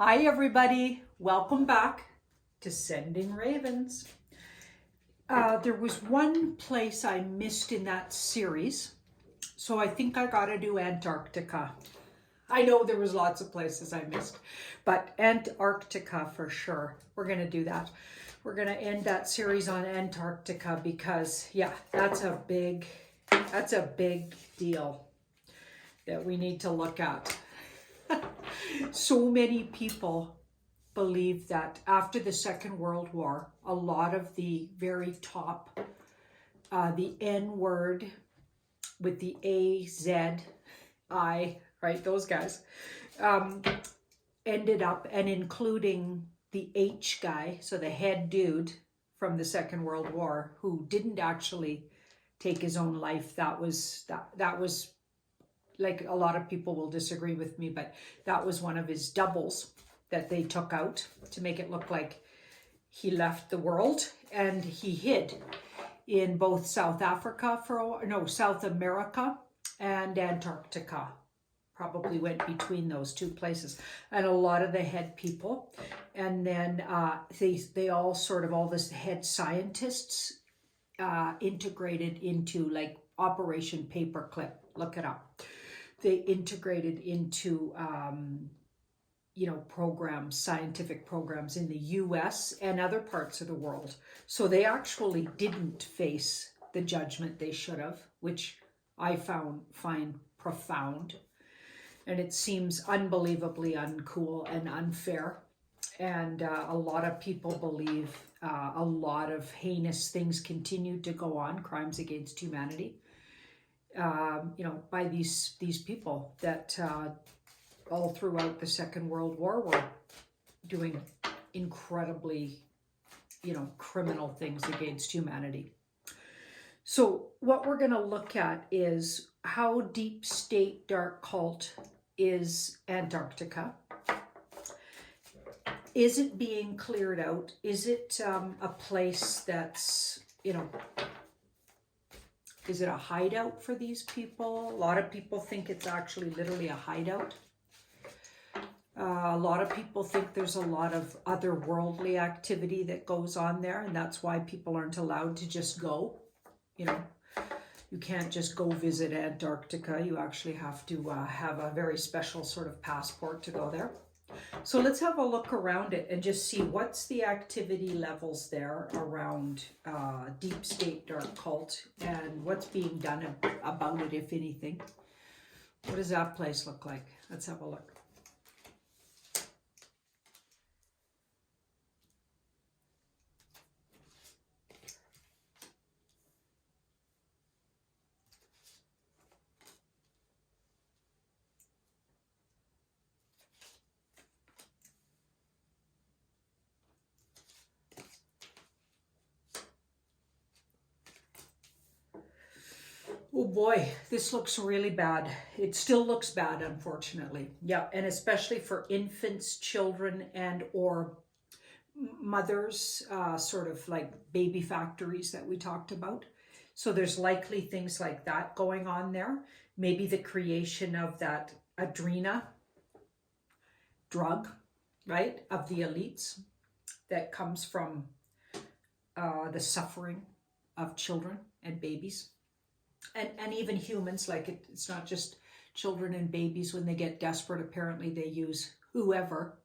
Hi everybody, welcome back to Sending Ravens. There was one place I missed in that series, so I think I gotta do Antarctica. I know there was lots of places I missed, but Antarctica for sure. We're gonna do that. We're gonna end that series on Antarctica because yeah, that's a big deal that we need to look at. So many people believe that after the Second World War, a lot of the very top, the N word with the A-Z-I, right, those guys, ended up, and including the H guy, so the head dude from the Second World War, who didn't actually take his own life. That was like, a lot of people will disagree with me, but that was one of his doubles that they took out to make it look like he left the world, and he hid in both South America and Antarctica. Probably went between those two places. And a lot of the head people, and then they all this head scientists integrated into like Operation Paperclip. Look it up. They integrated into programs, scientific programs in the US and other parts of the world. So they actually didn't face the judgment they should have, which I find profound. And it seems unbelievably uncool and unfair. And a lot of people believe a lot of heinous things continue to go on, crimes against humanity, by these people that all throughout the Second World War were doing incredibly, criminal things against humanity. So what we're going to look at is how deep state dark cult is Antarctica. Is it being cleared out? Is it a place that's, is it a hideout for these people? A lot of people think it's actually literally a hideout. A lot of people think there's a lot of otherworldly activity that goes on there, and that's why people aren't allowed to just go. You can't just go visit Antarctica. You actually have to have a very special sort of passport to go there. So let's have a look around it and just see what's the activity levels there around deep state dark cult and what's being done about it, if anything. What does that place look like? Let's have a look. Oh boy, this looks really bad. It still looks bad, unfortunately. Yeah, and especially for infants, children, and or mothers, sort of like baby factories that we talked about. So there's likely things like that going on there. Maybe the creation of that adrena drug, right, of the elites that comes from the suffering of children and babies. And even humans, like it's not just children and babies. When they get desperate, apparently they use whoever,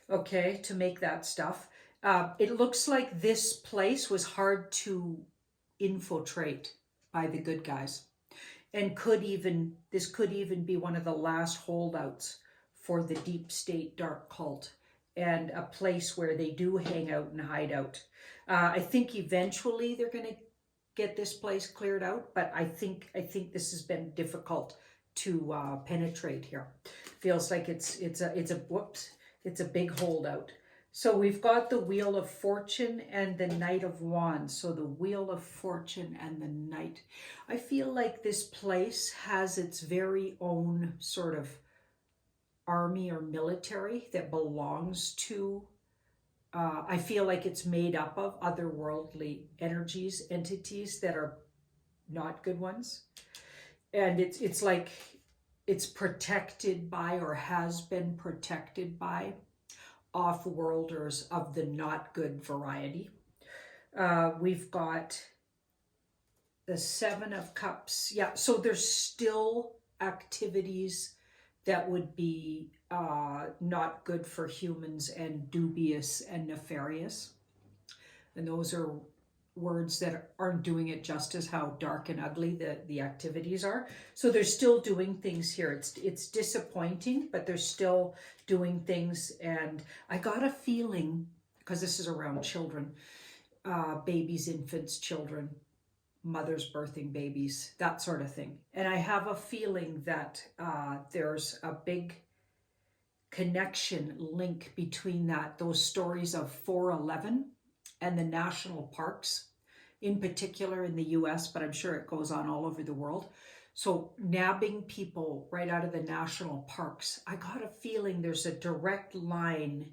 okay, to make that stuff. It looks like this place was hard to infiltrate by the good guys, and this could even be one of the last holdouts for the deep state dark cult, and a place where they do hang out and hide out. I think eventually they're going to get this place cleared out, but I think this has been difficult to penetrate here. Feels like it's a big holdout. So we've got the Wheel of Fortune and the Knight of Wands. So the Wheel of Fortune and the Knight. I feel like this place has its very own sort of army or military that belongs to I feel like it's made up of otherworldly energies, entities that are not good ones. And it's like it's protected by, or has been protected by, off-worlders of the not good variety. We've got the Seven of Cups. Yeah, so there's still activities that would be not good for humans and dubious and nefarious. And those are words that aren't doing it justice how dark and ugly the activities are. So they're still doing things here. It's disappointing, but they're still doing things. And I got a feeling, because this is around children, babies, infants, children, mothers birthing babies, that sort of thing. And I have a feeling that there's a big connection link between those stories of 4/11 and the national parks, in particular in the US, but I'm sure it goes on all over the world. So nabbing people right out of the national parks, I got a feeling there's a direct line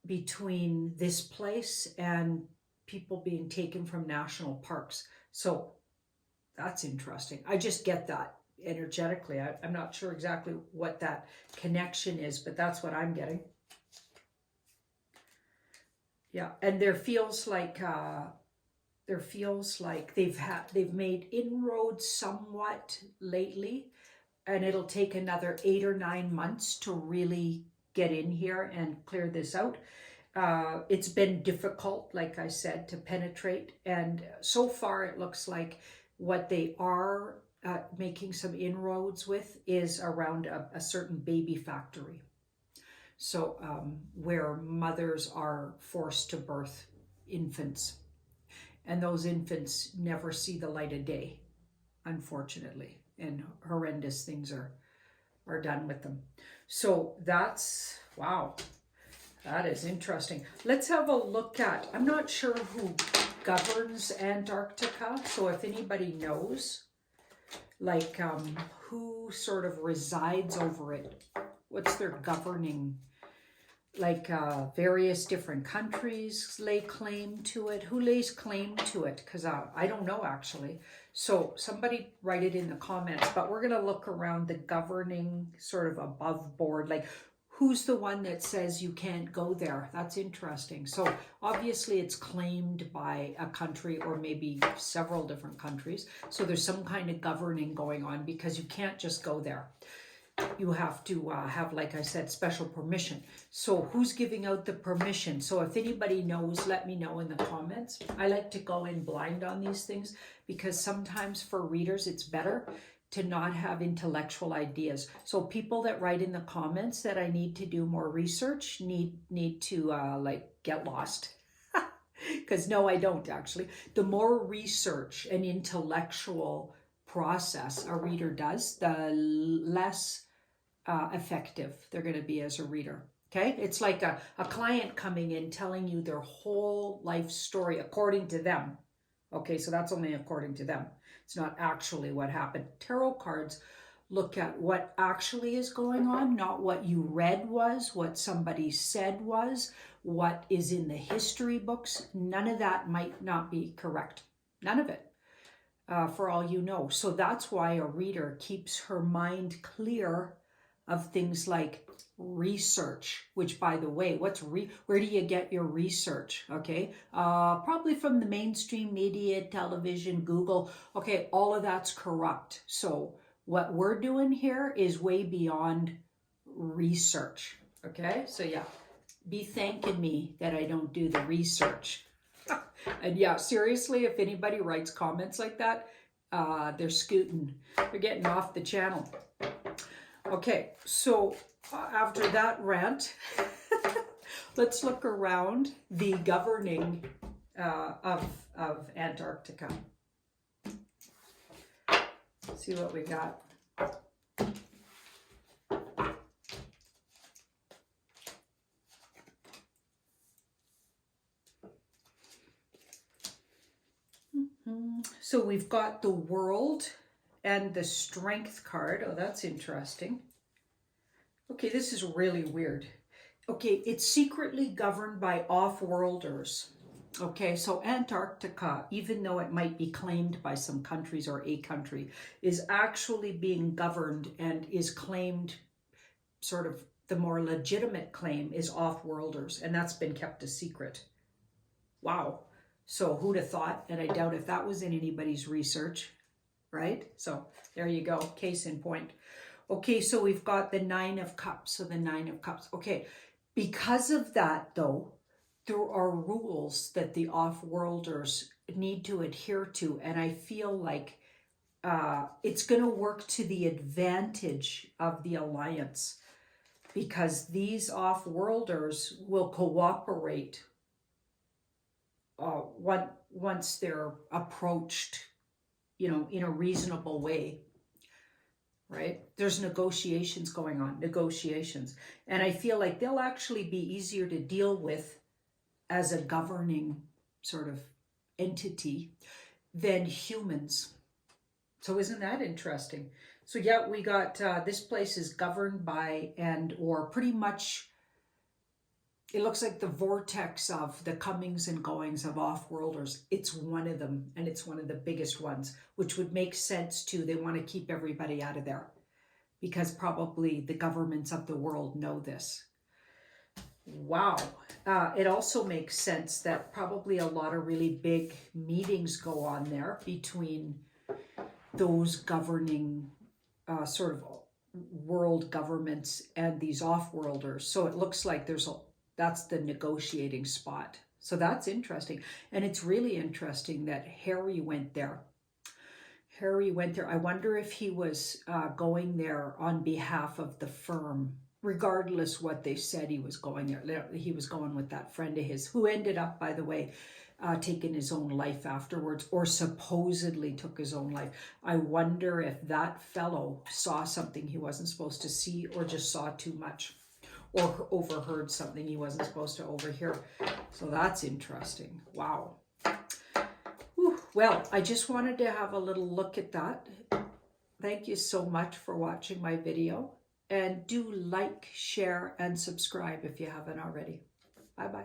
between this place and people being taken from national parks. So that's interesting. I just get that energetically. I'm not sure exactly what that connection is, but that's what I'm getting. Yeah, and there feels like they've made inroads somewhat lately, and it'll take another 8 or 9 months to really get in here and clear this out. It's been difficult, like I said, to penetrate, and so far it looks like what they are making some inroads with is around a certain baby factory. So where mothers are forced to birth infants, and those infants never see the light of day, unfortunately, and horrendous things are done with them. So that's, wow, that is interesting. Let's have a look at, I'm not sure who governs Antarctica, so if anybody knows, like who sort of resides over it, what's their governing, like various different countries lay claim to it. Who lays claim to it? Because I don't know, actually. So somebody write it in the comments, but we're going to look around the governing sort of above board, like who's the one that says you can't go there? That's interesting. So obviously it's claimed by a country or maybe several different countries. So there's some kind of governing going on because you can't just go there. You have to have, like I said, special permission. So who's giving out the permission? So if anybody knows, let me know in the comments. I like to go in blind on these things because sometimes for readers, it's better to not have intellectual ideas. So people that write in the comments that I need to do more research need to like get lost. Because no, I don't actually. The more research and intellectual process a reader does, the less effective they're going to be as a reader. Okay, it's like a client coming in telling you their whole life story according to them. Okay, so that's only according to them. It's not actually what happened. Tarot cards look at what actually is going on, not what you read was, what somebody said was, what is in the history books. None of that might not be correct. None of it. For all you know. So that's why a reader keeps her mind clear of things like research, which, by the way, where do you get your research? Okay, probably from the mainstream media, television, Google. Okay, all of that's corrupt. So what we're doing here is way beyond research. Okay, so yeah, be thanking me that I don't do the research. And yeah, seriously, if anybody writes comments like that, they're scooting. They're getting off the channel. Okay, so after that rant, let's look around the governing of Antarctica. See what we got. So we've got the World and the Strength card. Oh, that's interesting. Okay, this is really weird. Okay, it's secretly governed by off-worlders. Okay, so Antarctica, even though it might be claimed by some countries or a country, is actually being governed and is claimed sort of the more legitimate claim is off-worlders, and that's been kept a secret. Wow. So who'd have thought? And I doubt if that was in anybody's research, right? So there you go, case in point. Okay, so we've got the Nine of Cups. So the Nine of Cups. Okay, because of that, though, there are rules that the off-worlders need to adhere to, and I feel like it's going to work to the advantage of the alliance, because these off-worlders will cooperate once they're approached, you know, in a reasonable way, right? There's negotiations going on, negotiations. And I feel like they'll actually be easier to deal with as a governing sort of entity than humans. So isn't that interesting? So yeah, we got, this place is governed by or pretty much, it looks like the vortex of the comings and goings of off-worlders. It's one of them, and it's one of the biggest ones, which would make sense too. They want to keep everybody out of there because probably the governments of the world know this. Wow. It also makes sense that probably a lot of really big meetings go on there between those governing sort of world governments and these off-worlders. So it looks like that's the negotiating spot. So that's interesting. And it's really interesting that Harry went there. Harry went there. I wonder if he was going there on behalf of the firm, regardless what they said he was going there. He was going with that friend of his, who ended up, by the way, taking his own life afterwards, or supposedly took his own life. I wonder if that fellow saw something he wasn't supposed to see, or just saw too much, or overheard something he wasn't supposed to overhear. So that's interesting. Wow. Whew. Well, I just wanted to have a little look at that. Thank you so much for watching my video. And do like, share, and subscribe if you haven't already. Bye-bye.